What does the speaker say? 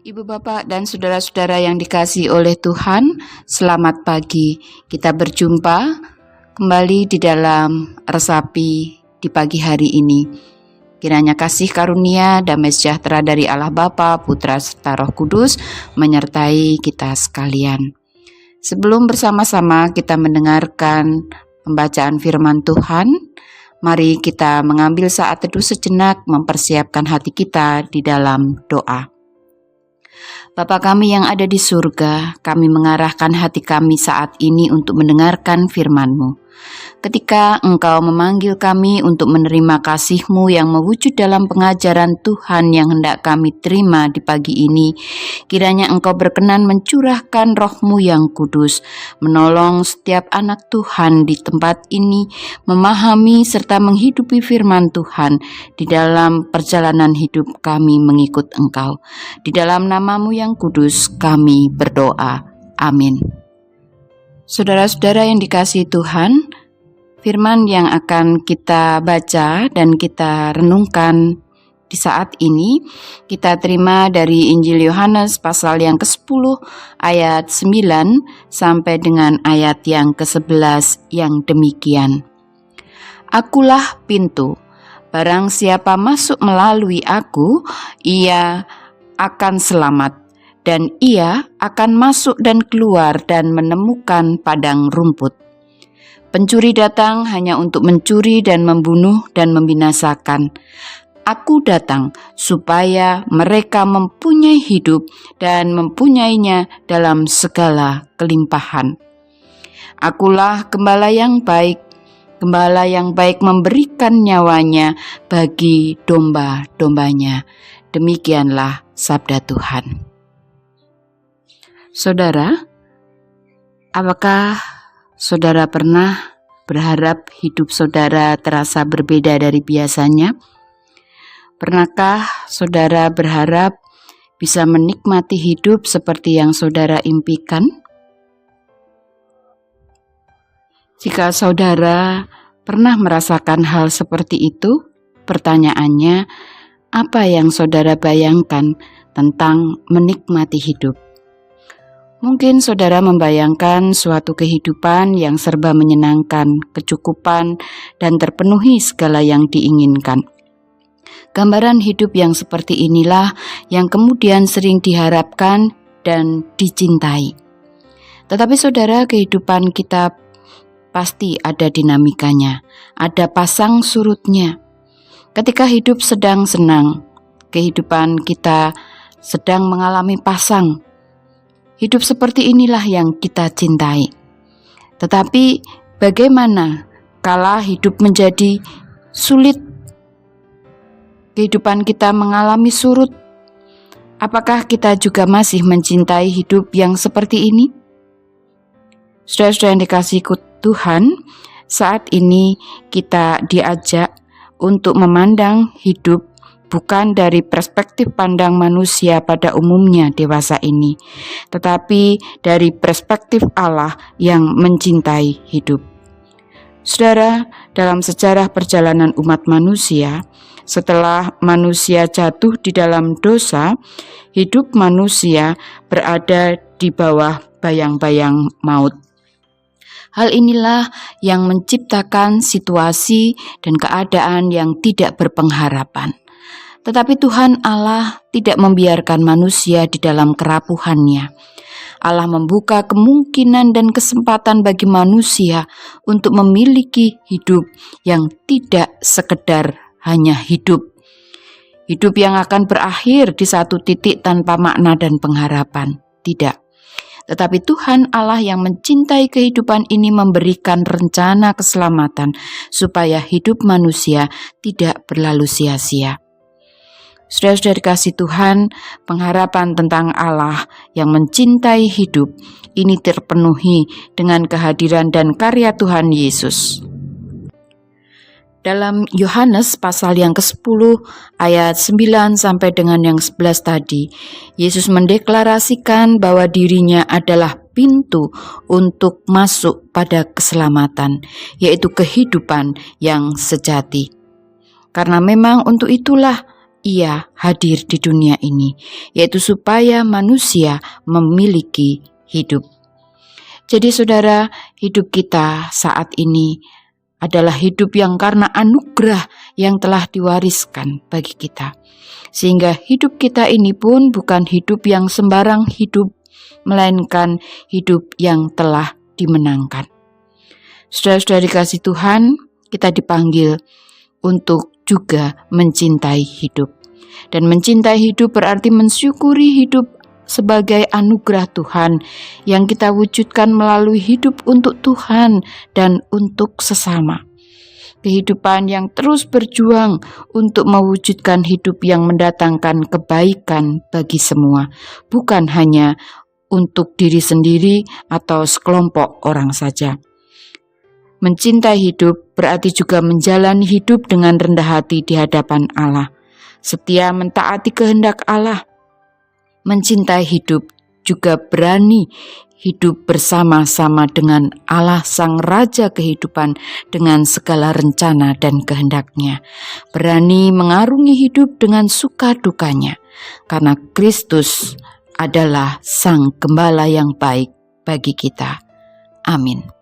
Ibu bapak dan saudara-saudara yang dikasihi oleh Tuhan, selamat pagi. Kita berjumpa kembali di dalam Resapi di pagi hari ini. Kiranya kasih karunia, damai sejahtera dari Allah Bapa, Putra serta Roh Kudus menyertai kita sekalian. Sebelum bersama-sama kita mendengarkan pembacaan firman Tuhan, mari kita mengambil saat teduh sejenak mempersiapkan hati kita di dalam doa. Bapa kami yang ada di surga, kami mengarahkan hati kami saat ini untuk mendengarkan firman-Mu. Ketika Engkau memanggil kami untuk menerima kasih-Mu yang mewujud dalam pengajaran Tuhan yang hendak kami terima di pagi ini, kiranya Engkau berkenan mencurahkan Roh-Mu yang kudus, menolong setiap anak Tuhan di tempat ini, memahami serta menghidupi firman Tuhan di dalam perjalanan hidup kami mengikut Engkau. Di dalam nama-Mu yang kudus kami berdoa. Amin. Saudara-saudara yang dikasihi Tuhan, firman yang akan kita baca dan kita renungkan di saat ini kita terima dari Injil Yohanes pasal yang ke-10 ayat 9 sampai dengan ayat yang ke-11 yang demikian. Akulah pintu, barang siapa masuk melalui aku, ia akan selamat, dan ia akan masuk dan keluar dan menemukan padang rumput. Pencuri datang hanya untuk mencuri dan membunuh dan membinasakan. Aku datang supaya mereka mempunyai hidup dan mempunyainya dalam segala kelimpahan. Akulah gembala yang baik. Gembala yang baik memberikan nyawanya bagi domba-dombanya. Demikianlah sabda Tuhan. Saudara, apakah saudara pernah berharap hidup saudara terasa berbeda dari biasanya? Pernahkah saudara berharap bisa menikmati hidup seperti yang saudara impikan? Jika saudara pernah merasakan hal seperti itu, pertanyaannya, apa yang saudara bayangkan tentang menikmati hidup? Mungkin saudara membayangkan suatu kehidupan yang serba menyenangkan, kecukupan, dan terpenuhi segala yang diinginkan. Gambaran hidup yang seperti inilah yang kemudian sering diharapkan dan dicintai. Tetapi saudara, kehidupan kita pasti ada dinamikanya, ada pasang surutnya. Ketika hidup sedang senang, kehidupan kita sedang mengalami pasang. Hidup seperti inilah yang kita cintai. Tetapi bagaimana kala hidup menjadi sulit? Kehidupan kita mengalami surut. Apakah kita juga masih mencintai hidup yang seperti ini? Saudara-saudara yang dikasihi Tuhan, saat ini kita diajak untuk memandang hidup bukan dari perspektif pandang manusia pada umumnya dewasa ini, tetapi dari perspektif Allah yang mencintai hidup. Saudara, dalam sejarah perjalanan umat manusia, setelah manusia jatuh di dalam dosa, hidup manusia berada di bawah bayang-bayang maut. Hal inilah yang menciptakan situasi dan keadaan yang tidak berpengharapan. Tetapi Tuhan Allah tidak membiarkan manusia di dalam kerapuhannya. Allah membuka kemungkinan dan kesempatan bagi manusia untuk memiliki hidup yang tidak sekedar hanya hidup. Hidup yang akan berakhir di satu titik tanpa makna dan pengharapan. Tidak. Tetapi Tuhan Allah yang mencintai kehidupan ini memberikan rencana keselamatan supaya hidup manusia tidak berlalu sia-sia. Saudara-saudara dikasihi Tuhan, pengharapan tentang Allah yang mencintai hidup ini terpenuhi dengan kehadiran dan karya Tuhan Yesus. Dalam Yohanes pasal yang ke-10 ayat 9 sampai dengan yang 11 tadi, Yesus mendeklarasikan bahwa dirinya adalah pintu untuk masuk pada keselamatan, yaitu kehidupan yang sejati. Karena memang untuk itulah Ia hadir di dunia ini, yaitu supaya manusia memiliki hidup. Jadi saudara, hidup kita saat ini adalah hidup yang karena anugerah yang telah diwariskan bagi kita. Sehingga hidup kita ini pun bukan hidup yang sembarang hidup, melainkan hidup yang telah dimenangkan. Saudara-saudara dikasih Tuhan, kita dipanggil untuk juga mencintai hidup. Dan mencintai hidup berarti mensyukuri hidup sebagai anugerah Tuhan yang kita wujudkan melalui hidup untuk Tuhan dan untuk sesama. Kehidupan yang terus berjuang untuk mewujudkan hidup yang mendatangkan kebaikan bagi semua, bukan hanya untuk diri sendiri atau sekelompok orang saja. Mencintai hidup berarti juga menjalani hidup dengan rendah hati di hadapan Allah, setia mentaati kehendak Allah. Mencintai hidup juga berani hidup bersama-sama dengan Allah Sang Raja kehidupan dengan segala rencana dan kehendaknya. Berani mengarungi hidup dengan suka dukanya, karena Kristus adalah Sang Gembala yang baik bagi kita. Amin.